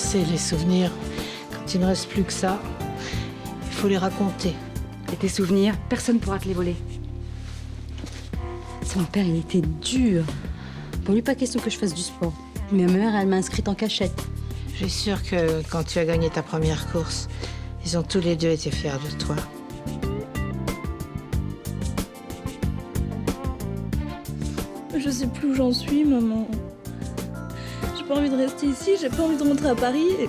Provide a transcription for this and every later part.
sais, les souvenirs, quand il ne reste plus que ça, il faut les raconter. Et tes souvenirs, personne ne pourra te les voler. Son père, il était dur. Pour lui, pas question que je fasse du sport. Mais ma mère, elle m'a inscrite en cachette. Je suis sûre que quand tu as gagné ta première course, ils ont tous les deux été fiers de toi. Je sais plus où j'en suis, maman. J'ai pas envie de rester ici, j'ai pas envie de rentrer à Paris.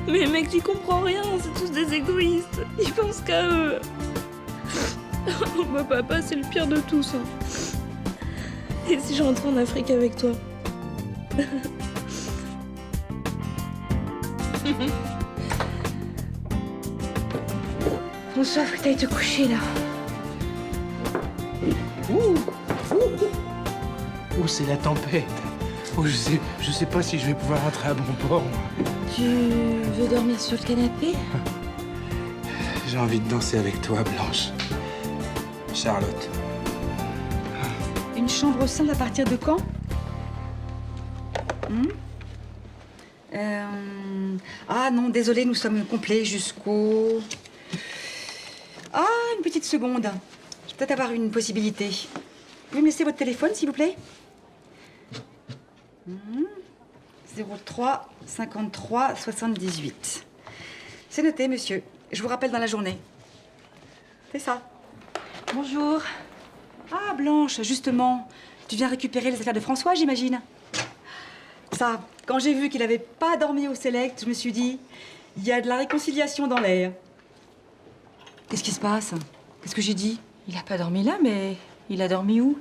Mais les mecs, j'y comprends rien, c'est tous des égoïstes. Ils pensent qu'à eux. Moi, papa, c'est le pire de tous. Et si je rentre en Afrique avec toi? François, faut que t'ailles te coucher, là. Ouh, c'est la tempête. Oh, je sais pas si je vais pouvoir rentrer à bon port, moi. Tu veux dormir sur le canapé? J'ai envie de danser avec toi, Blanche. Charlotte. Une chambre simple à partir de quand? Ah non, désolé, nous sommes complets jusqu'au... Ah, une petite seconde. Je vais peut-être avoir une possibilité. Vous pouvez me laisser votre téléphone, s'il vous plaît? 03 53 78. C'est noté, monsieur. Je vous rappelle dans la journée. C'est ça. Bonjour. Ah, Blanche, justement. Tu viens récupérer les affaires de François, j'imagine? Ça, quand j'ai vu qu'il n'avait pas dormi au Select, je me suis dit, il y a de la réconciliation dans l'air. Qu'est-ce qui se passe? Qu'est-ce que j'ai dit? Il a pas dormi là, mais il a dormi où?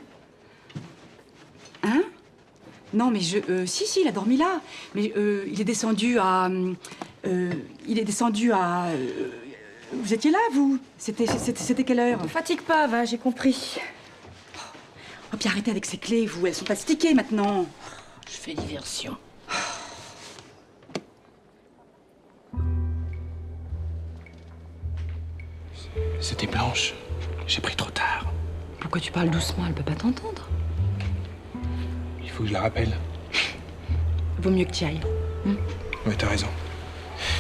Hein? Non, mais si, il a dormi là. Mais il est descendu à... vous étiez là, vous? C'était quelle heure? Ne fatigue pas, va, j'ai compris. Oh, puis arrêtez avec ces clés, vous. Elles sont plastiquées, maintenant. Je fais diversion. C'était Blanche. J'ai pris trop tard. Pourquoi tu parles doucement? Elle peut pas t'entendre. Il faut que je la rappelle. Vaut mieux que tu y ailles. Ouais, t'as raison.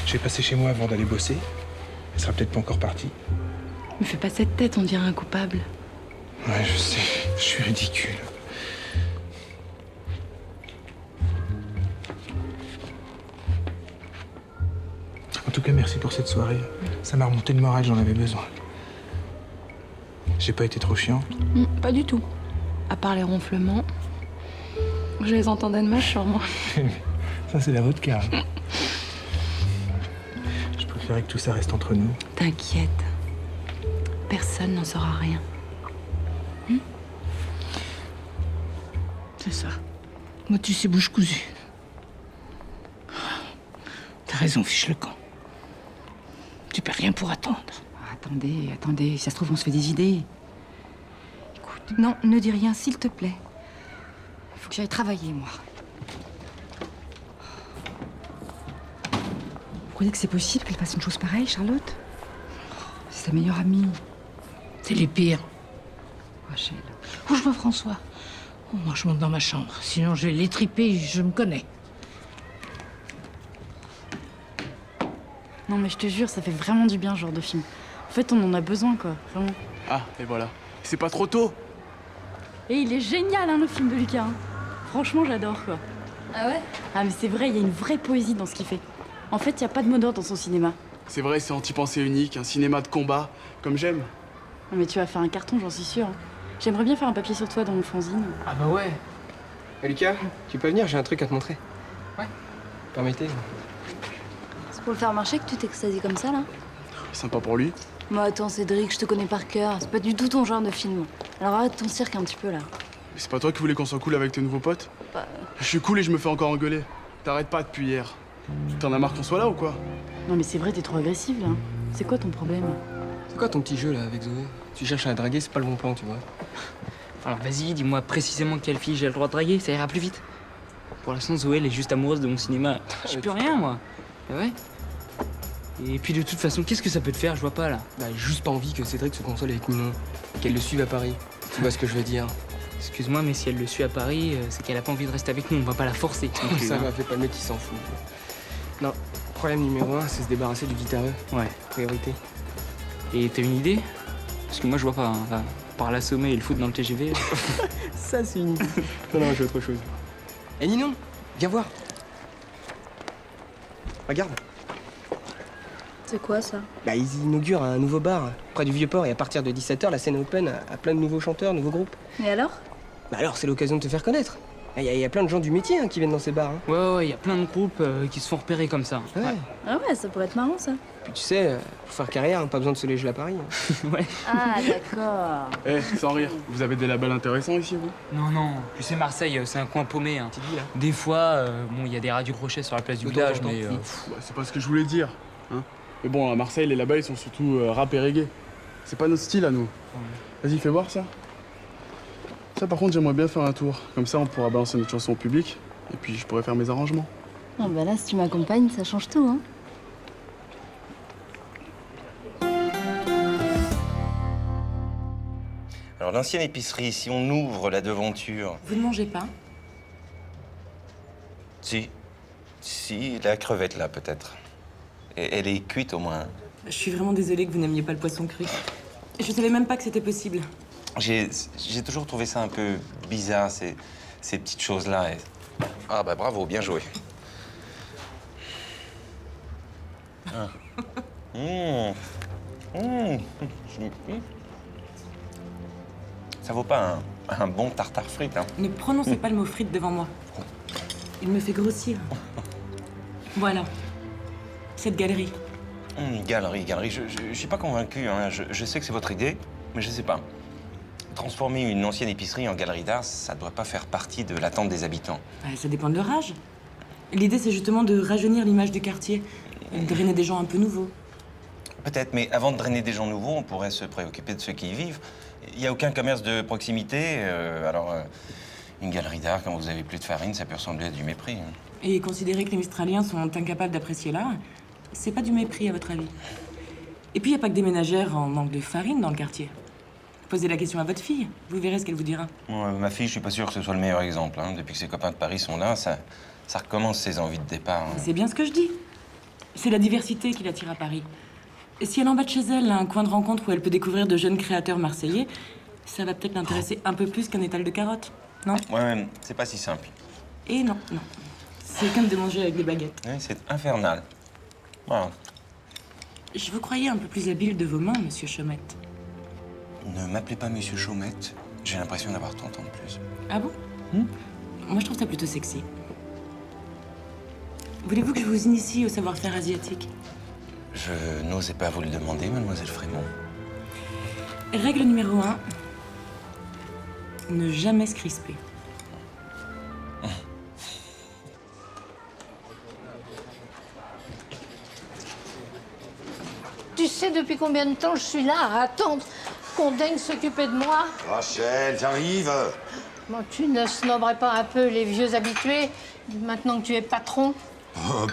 Je vais passer chez moi avant d'aller bosser. Elle sera peut-être pas encore partie. Me fais pas cette tête, on dirait un coupable. Ouais, je sais. Je suis ridicule. En tout cas, merci pour cette soirée. Ça m'a remonté le moral, j'en avais besoin. J'ai pas été trop chiant. Pas du tout. À part les ronflements, je les entendais de ma chambre. Ça, c'est la vodka. Je préférais que tout ça reste entre nous. T'inquiète. Personne n'en saura rien. C'est ça. Moi, tu sais, bouche cousue. T'as raison, fiche le camp. Tu perds rien pour attendre. Attendez, si ça se trouve, on se fait des idées. Écoute, non, ne dis rien, s'il te plaît. Il faut que j'aille travailler, moi. Vous croyez que c'est possible qu'elle fasse une chose pareille, Charlotte? C'est sa meilleure amie. C'est les pires. Rachel. Où je vois François? Oh, moi, je monte dans ma chambre. Sinon, je vais l'étriper, je me connais. Non mais je te jure, ça fait vraiment du bien ce genre de film. En fait, on en a besoin, quoi, vraiment. Ah, et voilà. C'est pas trop tôt. Et il est génial, hein, le film de Lucas. Hein. Franchement, j'adore, quoi. Ah ouais? Ah mais c'est vrai, il y a une vraie poésie dans ce qu'il fait. En fait, il n'y a pas de mot d'ordre dans son cinéma. C'est vrai, c'est anti-pensée unique, un cinéma de combat, comme j'aime. Non, mais tu vas faire un carton, j'en suis sûre. Hein. J'aimerais bien faire un papier sur toi dans mon fanzine. Ah bah ouais. Lucas, tu peux venir, j'ai un truc à te montrer. Ouais. Permettez. C'est pour le faire marcher que tu t'extasies comme ça, là? Sympa pour lui. Moi, attends, Cédric, je te connais par cœur. C'est pas du tout ton genre de film. Alors arrête ton cirque un petit peu, là. Mais c'est pas toi qui voulais qu'on soit cool avec tes nouveaux potes? Je suis cool et je me fais encore engueuler. T'arrêtes pas depuis hier. T'en as marre qu'on soit là ou quoi? Non mais c'est vrai, t'es trop agressive, là. C'est quoi ton problème? C'est quoi ton petit jeu là avec Zoé? Tu cherches à la draguer, c'est pas le bon plan, tu vois. Alors vas-y, dis-moi précisément quelle fille j'ai le droit de draguer, ça ira plus vite. Pour l'instant, Zoé, elle est juste amoureuse de mon cinéma. J'ai plus rien, moi. Ah ouais. Et puis de toute façon, qu'est-ce que ça peut te faire? Je vois pas, là. Bah, j'ai juste pas envie que Cédric se console avec Ninon. Qu'elle le suive à Paris. Tu vois ce que je veux dire? Excuse-moi, mais si elle le suit à Paris, c'est qu'elle a pas envie de rester avec nous, on va pas la forcer. non plus, Ça hein. m'a fait pas le mec qui s'en fout. Non, problème numéro 1, c'est se débarrasser du guitareux. Ouais. Priorité. Et t'as une idée? Parce que moi, je vois pas, hein, là, par l'assommer et le foutre dans le TGV. Ça, c'est une idée. Non, j'ai autre chose. Eh Ninon, viens voir. Regarde. C'est quoi ça? Bah, ils inaugurent un nouveau bar près du Vieux-Port et à partir de 17h, la scène est open à plein de nouveaux chanteurs, nouveaux groupes. Et alors? Bah alors, c'est l'occasion de te faire connaître. Il y a plein de gens du métier qui viennent dans ces bars. Hein. Ouais, il y a plein de groupes qui se font repérer comme ça. Ouais. Ah ouais, ça pourrait être marrant ça. Puis tu sais, pour faire carrière, hein, pas besoin de se léger à Paris. Hein. Ouais. Ah d'accord. Eh, sans rire, vous avez des labels intéressants ici, vous? Non, tu sais, Marseille, c'est un coin paumé. Hein. Tu dis là. Des fois, bon, il y a des radios crochets sur la place du village, mais... Bah, c'est pas ce que je voulais dire. Hein. Mais bon, à Marseille, les labels, ils sont surtout rap et reggae. C'est pas notre style à nous. Vas-y, fais voir ça. Ça, par contre, j'aimerais bien faire un tour. Comme ça, on pourra balancer notre chanson au public. Et puis, je pourrais faire mes arrangements. Ah bah là, si tu m'accompagnes, ça change tout, hein. Alors, l'ancienne épicerie, si on ouvre la devanture... Vous ne mangez pas? Si, la crevette, là, peut-être. Et elle est cuite, au moins. Je suis vraiment désolée que vous n'aimiez pas le poisson cru. Je savais même pas que c'était possible. J'ai toujours trouvé ça un peu bizarre, ces petites choses-là. Et... Ah, bah, bravo, bien joué. Ah. Ça vaut pas un bon tartare frites, hein. Ne prononcez pas le mot frites devant moi. Il me fait grossir. Voilà. Cette galerie. Galerie. Je suis pas convaincu, hein. Je sais que c'est votre idée, mais je sais pas. Transformer une ancienne épicerie en galerie d'art, ça doit pas faire partie de l'attente des habitants. Ça dépend de leur âge. L'idée, c'est justement de rajeunir l'image du quartier. Et de drainer des gens un peu nouveaux. Peut-être, mais avant de drainer des gens nouveaux, on pourrait se préoccuper de ceux qui y vivent. Il n'y a aucun commerce de proximité, alors une galerie d'art, quand vous avez plus de farine, ça peut ressembler à du mépris. Hein. Et considérer que les Mistraliens sont incapables d'apprécier l'art, c'est pas du mépris, à votre avis. Et puis, il n'y a pas que des ménagères en manque de farine dans le quartier. Posez la question à votre fille, vous verrez ce qu'elle vous dira. Ma fille, je suis pas sûr que ce soit le meilleur exemple. Hein. Depuis que ses copains de Paris sont là, ça recommence ses envies de départ. Hein. C'est bien ce que je dis. C'est la diversité qui l'attire à Paris. Et si elle en bas de chez elle a un coin de rencontre où elle peut découvrir de jeunes créateurs marseillais, ça va peut-être l'intéresser un peu plus qu'un étal de carottes, non? Ouais, c'est pas si simple. Et non. C'est comme de manger avec des baguettes. Ouais, c'est infernal. Voilà. Je vous croyais un peu plus habile de vos mains, monsieur Chaumette. Ne m'appelez pas monsieur Chaumette. J'ai l'impression d'avoir 30 ans de plus. Ah bon? Moi, je trouve ça plutôt sexy. Voulez-vous que je vous initie au savoir-faire asiatique? Je n'osais pas vous le demander, mademoiselle Frémont. Règle numéro 1. Ne jamais se crisper. Tu sais depuis combien de temps je suis là à attendre qu'on daigne s'occuper de moi? Rachel, j'arrive. Bon, tu ne snobberais pas un peu les vieux habitués, maintenant que tu es patron?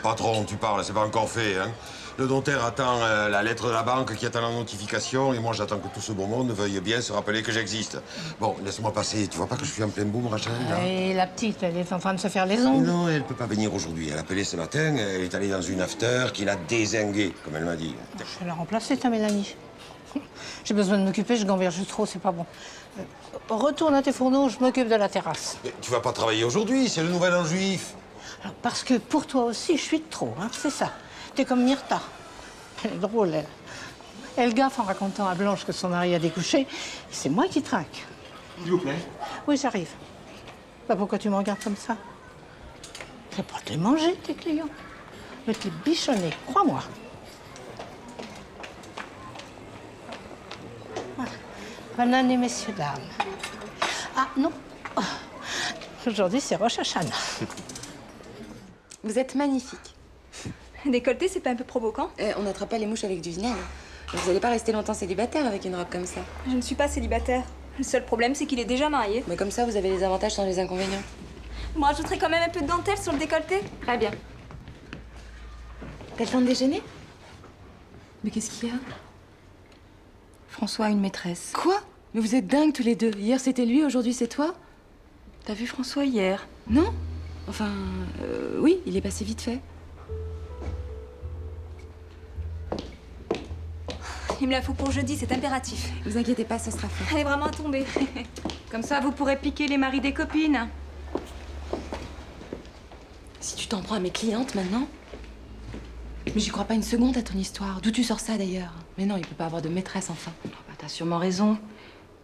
Patron, tu parles, c'est pas encore fait, hein. Le notaire attend la lettre de la banque qui attend la notification et moi j'attends que tout ce beau monde veuille bien se rappeler que j'existe. Bon, laisse-moi passer. Tu vois pas que je suis en plein boom, Rachel, là? Et la petite, elle est en train de se faire les ongles. Non, elle peut pas venir aujourd'hui. Elle a appelé ce matin, elle est allée dans une after qui l'a dézinguée, comme elle m'a dit. Je vais la remplacer, ta Mélanie. J'ai besoin de m'occuper, je gamberge trop, c'est pas bon. Retourne à tes fourneaux, je m'occupe de la terrasse. Mais tu vas pas travailler aujourd'hui, c'est le nouvel an juif. Alors, parce que pour toi aussi, je suis de trop, hein, c'est ça. T'es comme Myrtha. Elle est drôle, elle. Elle gaffe en racontant à Blanche que son mari a découché. C'est moi qui traque. S'il vous plaît. Oui, j'arrive. Bah, pourquoi tu me regardes comme ça? Tu vas pas te les manger, tes clients. Je vais te les bichonner, crois-moi. Voilà. Bonne année, messieurs, dames. Ah, non. Oh. Aujourd'hui, c'est Rosh Hashanah. Vous êtes magnifique. Décolleté, c'est pas un peu provoquant? On n'attrape pas les mouches avec du vinaigre. Vous allez pas rester longtemps célibataire avec une robe comme ça. Je ne suis pas célibataire. Le seul problème, c'est qu'il est déjà marié. Mais comme ça, vous avez les avantages sans les inconvénients. Moi, rajouterais quand même un peu de dentelle sur le décolleté. Très bien. T'as le temps de déjeuner? Mais qu'est-ce qu'il y a? François a une maîtresse. Quoi? Mais vous êtes dingues tous les deux. Hier c'était lui, aujourd'hui c'est toi? T'as vu François hier? Non? Enfin, oui, il est passé vite fait. Il me la faut pour jeudi, c'est impératif. Vous inquiétez pas, ça sera fait. Elle est vraiment tombée. Comme ça, vous pourrez piquer les maris des copines. Si tu t'en prends à mes clientes maintenant. Mais j'y crois pas une seconde à ton histoire. D'où tu sors ça d'ailleurs? Mais non, il peut pas avoir de maîtresse enfin. Oh, bah, t'as sûrement raison.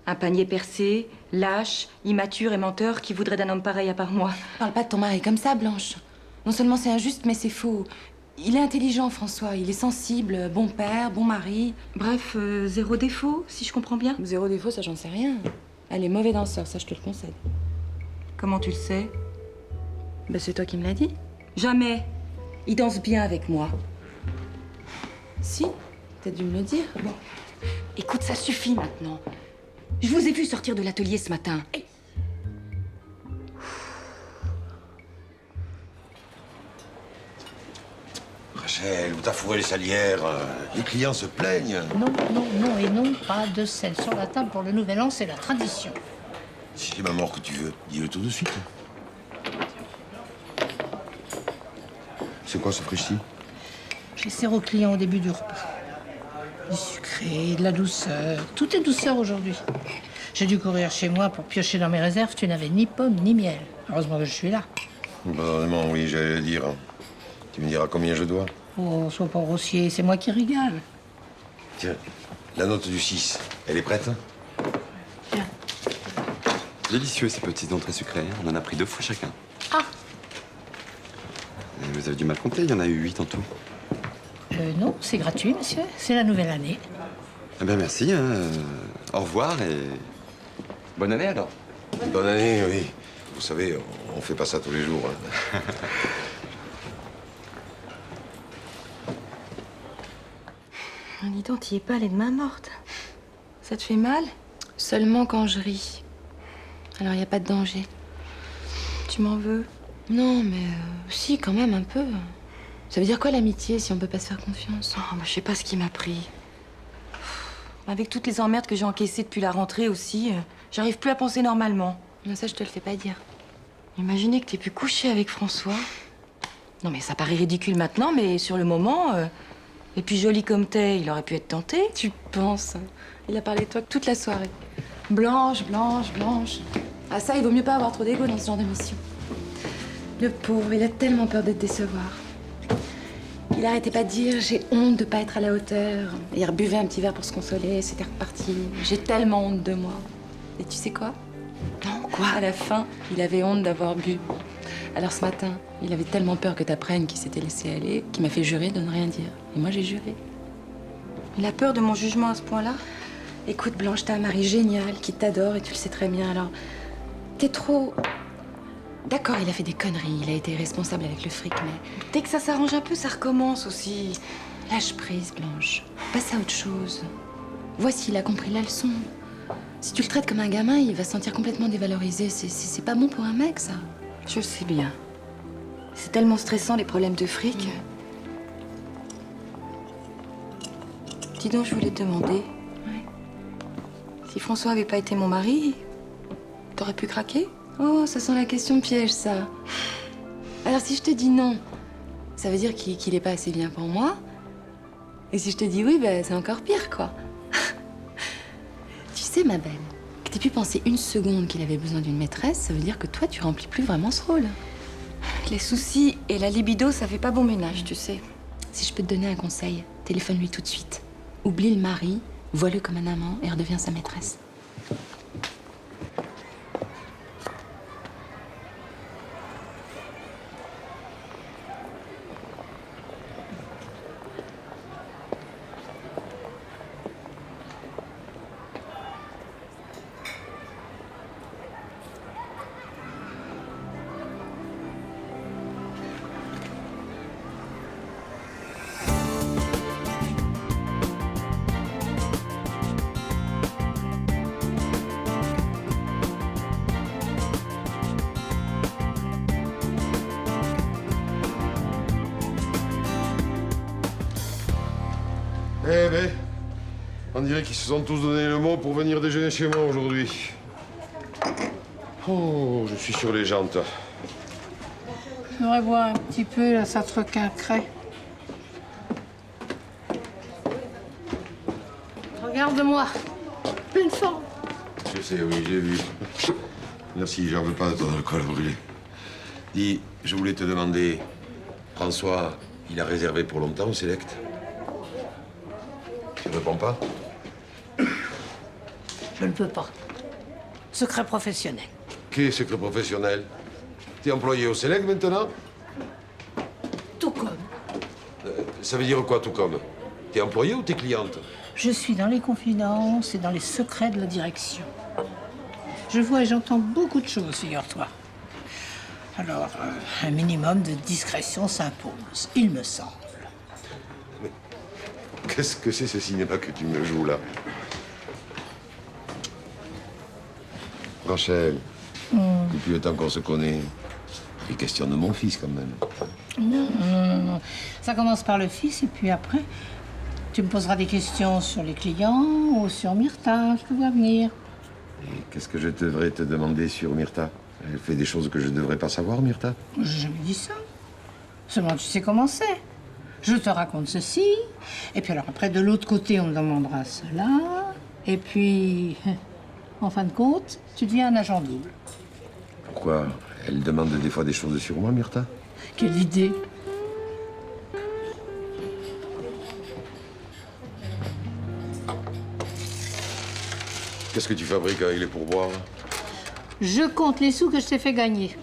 Un panier percé, lâche, immature et menteur qui voudrait d'un homme pareil à part moi. Parle pas de ton mari comme ça, Blanche. Non seulement c'est injuste, mais c'est faux. Il est intelligent, François. Il est sensible, bon père, bon mari. Bref, zéro défaut, si je comprends bien. Zéro défaut, ça j'en sais rien. Elle est mauvais danseur, ça je te le concède. Comment tu le sais? Bah c'est toi qui me l'as dit. Jamais. Il danse bien avec moi. Si, t'as dû me le dire. Bon, écoute, ça suffit maintenant. Je vous ai vu sortir de l'atelier ce matin. Rachel, où t'as fourré les salières? Les clients se plaignent. Non, non, non et non, pas de sel sur la table pour le nouvel an, c'est la tradition. Si c'est ma mort que tu veux, dis-le tout de suite. C'est quoi ce frusti? Je les sers aux clients au début du repas. Du sucré, de la douceur. Tout est douceur aujourd'hui. J'ai dû courir chez moi pour piocher dans mes réserves. Tu n'avais ni pomme ni miel. Heureusement que je suis là. Vraiment, oui, j'allais le dire. Tu me diras combien je dois? Oh, sois pas grossier, c'est moi qui régale. Tiens, la note du 6, elle est prête? Délicieux ces petites entrées sucrées. On en a pris 2 fois chacun. Ah! Et vous avez du mal compter, il y en a eu 8 en tout. Non, c'est gratuit, monsieur. C'est la nouvelle année. Eh bien merci, au revoir et bonne année alors. Bonne année, oui. Vous savez, on fait pas ça tous les jours. Hein. Dis donc, t'y es pas allée de main morte. Ça te fait mal? Seulement quand je ris. Alors y a pas de danger. Tu m'en veux? Non, mais si, quand même un peu. Ça veut dire quoi l'amitié si on peut pas se faire confiance? Oh, je sais pas ce qui m'a pris. Avec toutes les emmerdes que j'ai encaissées depuis la rentrée aussi, j'arrive plus à penser normalement. Non, ça je te le fais pas dire. Imaginez que t'aies pu coucher avec François. Non mais ça paraît ridicule maintenant, mais sur le moment... Et puis joli comme t'es, il aurait pu être tenté. Tu penses? Il a parlé de toi toute la soirée. Blanche, Blanche, Blanche. Ah ça, il vaut mieux pas avoir trop d'ego dans ce genre de mission. Le pauvre, il a tellement peur de te décevoir. Il arrêtait pas de dire « j'ai honte de pas être à la hauteur ». Il rebuvait un petit verre pour se consoler, c'était reparti. J'ai tellement honte de moi. Et tu sais quoi? Non, quoi? À la fin, il avait honte d'avoir bu. Alors ce matin, il avait tellement peur que t'apprennes qu'il s'était laissé aller, qu'il m'a fait jurer de ne rien dire. Et moi, j'ai juré. Il a peur de mon jugement à ce point-là? Écoute, Blanche, t'as un mari génial qui t'adore et tu le sais très bien. Alors, t'es trop... D'accord, il a fait des conneries, il a été responsable avec le fric, mais... Dès que ça s'arrange un peu, ça recommence aussi. Lâche prise, Blanche. Passe à autre chose. Voici, il a compris la leçon. Si tu le traites comme un gamin, il va se sentir complètement dévalorisé. C'est pas bon pour un mec, ça. Je sais bien. C'est tellement stressant, les problèmes de fric. Dis donc, je voulais te demander... Si François avait pas été mon mari, t'aurais pu craquer? Oh, ça sent la question piège, ça. Alors, si je te dis non, ça veut dire qu'il est pas assez bien pour moi. Et si je te dis oui, ben, c'est encore pire, quoi. Tu sais, ma belle, que t'aies pu penser une seconde qu'il avait besoin d'une maîtresse, ça veut dire que toi, tu remplis plus vraiment ce rôle. Les soucis et la libido, ça fait pas bon ménage, tu sais. Si je peux te donner un conseil, téléphone-lui tout de suite. Oublie le mari, vois-le comme un amant et redeviens sa maîtresse. Eh ben, on dirait qu'ils se sont tous donné le mot pour venir déjeuner chez moi aujourd'hui. Oh, je suis sur les jantes. Je voudrais boire un petit peu, là, ça te requinquerait. Regarde-moi. Pleine forme. Je sais, oui, j'ai vu. Merci, j'en veux pas de ton alcool brûlé. Dis, je voulais te demander, François, il a réservé pour longtemps au Select? Tu réponds pas? Je ne peux pas. Secret professionnel. Qu'est secret professionnel? T'es employé au Select maintenant? Tout comme. Ça veut dire quoi, tout comme? T'es employé ou t'es cliente? Je suis dans les confidences et dans les secrets de la direction. Je vois et j'entends beaucoup de choses, figure-toi. Alors, un minimum de discrétion s'impose, il me semble. Mais qu'est-ce que c'est ce cinéma que tu me joues là? Rachel, depuis le temps qu'on se connaît, il est question de mon fils quand même. Non. Ça commence par le fils et puis après, tu me poseras des questions sur les clients ou sur Myrtha, je te vois venir. Et qu'est-ce que je devrais te demander sur Myrtha? Elle fait des choses que je devrais pas savoir, Myrtha? J'ai jamais dit ça. Seulement, tu sais comment c'est. Je te raconte ceci, et puis alors après, de l'autre côté, on me demandera cela, et puis, en fin de compte, tu deviens un agent double. Pourquoi? Elle demande des fois des choses sur moi, Myrtha? Quelle idée! Qu'est-ce que tu fabriques avec les pourboires? Je compte les sous que je t'ai fait gagner.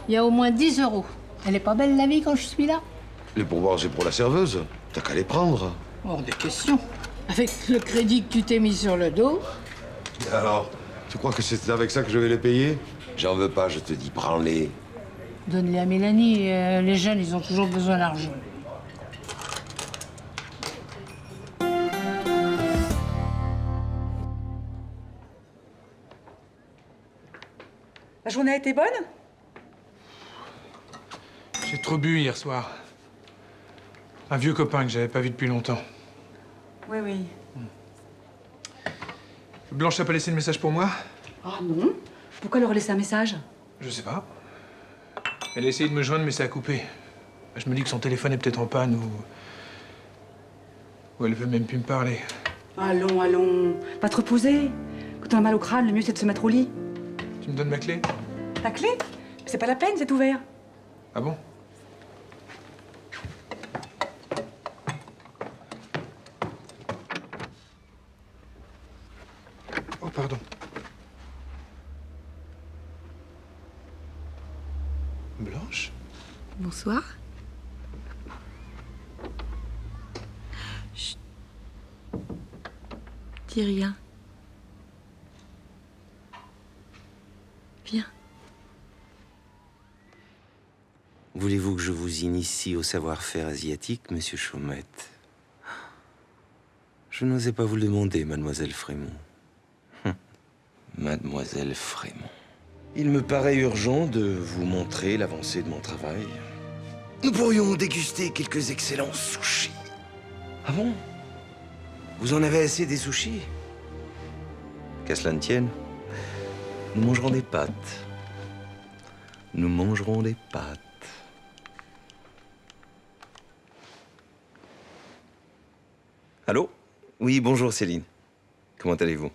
Il y a au moins 10 €. Elle est pas belle, la vie, quand je suis là? Les pourboires, c'est pour la serveuse. T'as qu'à les prendre. Hors de question. Avec le crédit que tu t'es mis sur le dos. Et alors, tu crois que c'est avec ça que je vais les payer? J'en veux pas, je te dis, prends-les. Donne-les à Mélanie. Les jeunes, ils ont toujours besoin d'argent. La journée a été bonne? J'ai trop bu hier soir. Un vieux copain que j'avais pas vu depuis longtemps. Oui, oui. Blanche n'a pas laissé de message pour moi? Ah non? Pourquoi leur laisser un message? Je sais pas. Elle a essayé de me joindre, mais ça a coupé. Je me dis que son téléphone est peut-être en panne ou elle veut même plus me parler. Allons. Va te reposer. Quand t'as mal au crâne, le mieux c'est de se mettre au lit. Tu me donnes ma clé? La clé? C'est pas la peine, c'est ouvert. Ah bon? Oh, pardon. Blanche? Bonsoir. Chut. Dis rien. Viens. Voulez-vous que je vous initie au savoir-faire asiatique, monsieur Chaumette? Je n'osais pas vous le demander, mademoiselle Frémont. Mademoiselle Frémont. Il me paraît urgent de vous montrer l'avancée de mon travail. Nous pourrions déguster quelques excellents sushis. Ah bon? Vous en avez assez des sushis? Qu'à cela ne tienne, nous mangerons des pâtes. Nous mangerons des pâtes. Allô? Oui, bonjour Céline. Comment allez-vous?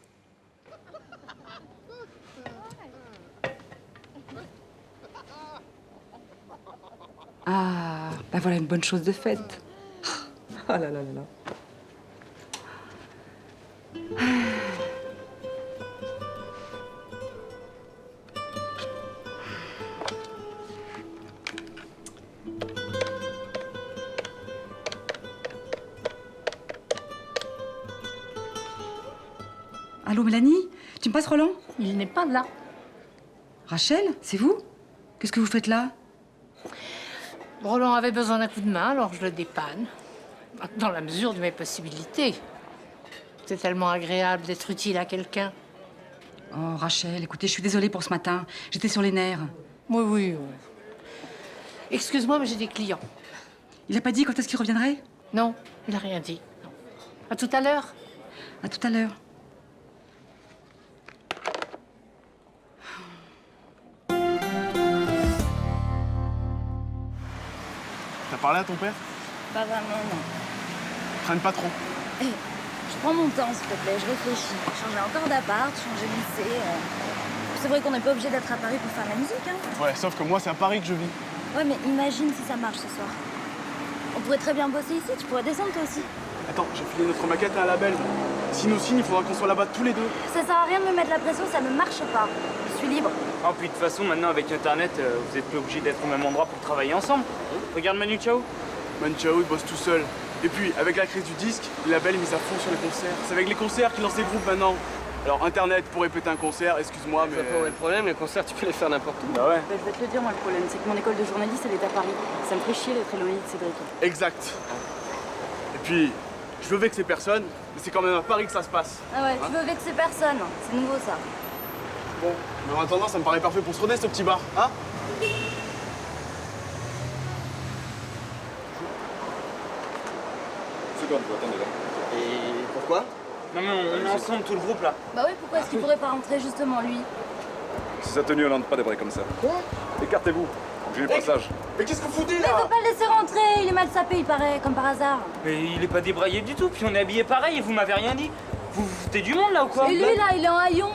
Ah, bah voilà une bonne chose de faite. Oh là là là là. Allô, Mélanie? Tu me passes Roland? Il n'est pas là. Rachel, c'est vous? Qu'est-ce que vous faites là? Roland avait besoin d'un coup de main, alors je le dépanne. Dans la mesure de mes possibilités. C'est tellement agréable d'être utile à quelqu'un. Oh, Rachel, écoutez, je suis désolée pour ce matin. J'étais sur les nerfs. Oui. Excuse-moi, mais j'ai des clients. Il a pas dit quand est-ce qu'il reviendrait? Non, il n'a rien dit. Non. À tout à l'heure. À tout à l'heure. T'as parlé à ton père? Pas vraiment, non. Traîne pas trop. Je prends mon temps, s'il te plaît, je réfléchis. Changer encore d'appart, changer de lycée. C'est vrai qu'on n'est pas obligé d'être à Paris pour faire la musique, hein. Ouais, sauf que moi, c'est à Paris que je vis. Ouais, mais imagine si ça marche ce soir. On pourrait très bien bosser ici, tu pourrais descendre toi aussi. Attends, j'ai filé notre maquette à un label. Si nous signe, il faudra qu'on soit là-bas tous les deux. Ça sert à rien de me mettre la pression, ça ne marche pas. Je suis libre. Ah, puis de toute façon, maintenant, avec Internet, vous êtes plus obligés d'être au même endroit pour travailler ensemble. Regarde Manu Chao. Manu Chao, il bosse tout seul. Et puis, avec la crise du disque, le label, il mise à fond sur les concerts. C'est avec les concerts qu'il lance des groupes maintenant. Alors, Internet pour répéter un concert, excuse-moi, mais... C'est pas le problème, les concerts, tu peux les faire n'importe où. Bah ouais. Je vais te le dire, moi, le problème, c'est que mon école de journaliste, elle est à Paris. Ça me ferait chier d'être éloignée de Cédric. Exact. Et puis, je veux vexer personne, mais c'est quand même à Paris que ça se passe. Ah ouais, tu veux vexer personne. C'est nouveau, ça. Bon, mais en attendant, ça me paraît parfait pour se roder, ce petit bar, hein? Seconde, attendez là. Et pourquoi? Non, mais on est ensemble, tout le groupe, là. Bah oui, pourquoi est-ce qu'il pourrait pas rentrer, justement, lui? Si sa tenue, on n'entre pas des bras comme ça. Quoi? Écartez-vous, j'ai le passage. Mais qu'est-ce que vous foutez, Mais là? faut pas le laisser rentrer, il est mal sapé, il paraît, comme par hasard. Mais il est pas débraillé du tout, puis on est habillés pareil et vous m'avez rien dit. Vous vous foutez du monde, là, ou quoi? Et lui, là, il est en haillon.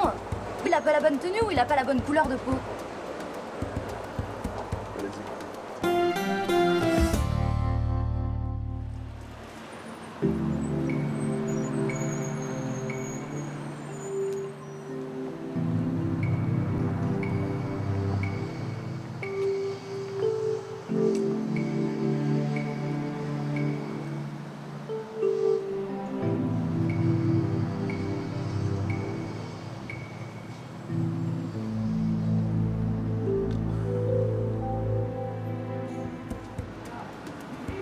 Il a pas la bonne tenue ou il a pas la bonne couleur de peau?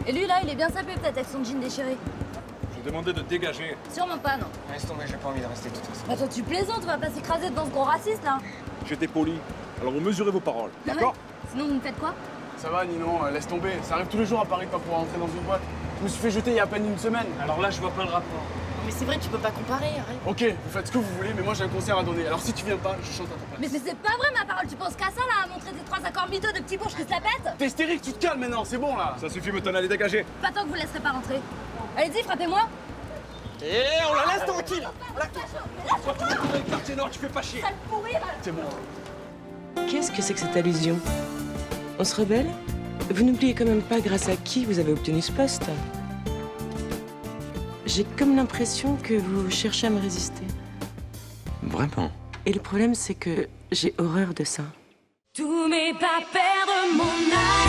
Et lui, là, il est bien sapé, peut-être, avec son jean déchiré. Je demandais de dégager. Sûrement pas, non. Laisse tomber, j'ai pas envie de rester toute façon. Bah toi, tu plaisantes, tu vas pas s'écraser devant ce gros raciste, là. J'étais poli. Alors vous mesurez vos paroles, Ah ouais. d'accord? Sinon, vous me faites quoi? Ça va, Ninon, laisse tomber. Ça arrive tous les jours à Paris de pas pouvoir rentrer dans une boîte. Je me suis fait jeter il y a à peine une semaine. Alors là, je vois pas le rapport. Mais c'est vrai, tu peux pas comparer, arrête. Ok, vous faites ce que vous voulez, mais moi j'ai un concert à donner. Alors si tu viens pas, je chante à ta place. Mais c'est pas vrai, ma parole, tu penses qu'à ça, là, à montrer tes 3 accords miteux de petits bourges qui se la pètent? T'es hystérique, tu te calmes maintenant, c'est bon là. Ça suffit maintenant, allez dégager. Pas tant que vous laisserez pas rentrer. Allez-y, frappez-moi. Eh, on la laisse tranquille. Dans le quartier nord, tu fais pas chier. Sale pourrir. C'est bon. Qu'est-ce que c'est que cette allusion? On se rebelle? Vous n'oubliez quand même pas grâce à qui vous avez obtenu ce poste. J'ai comme l'impression que vous cherchez à me résister. Vraiment? Et le problème, c'est que j'ai horreur de ça. Tous mes pas perdre mon âme.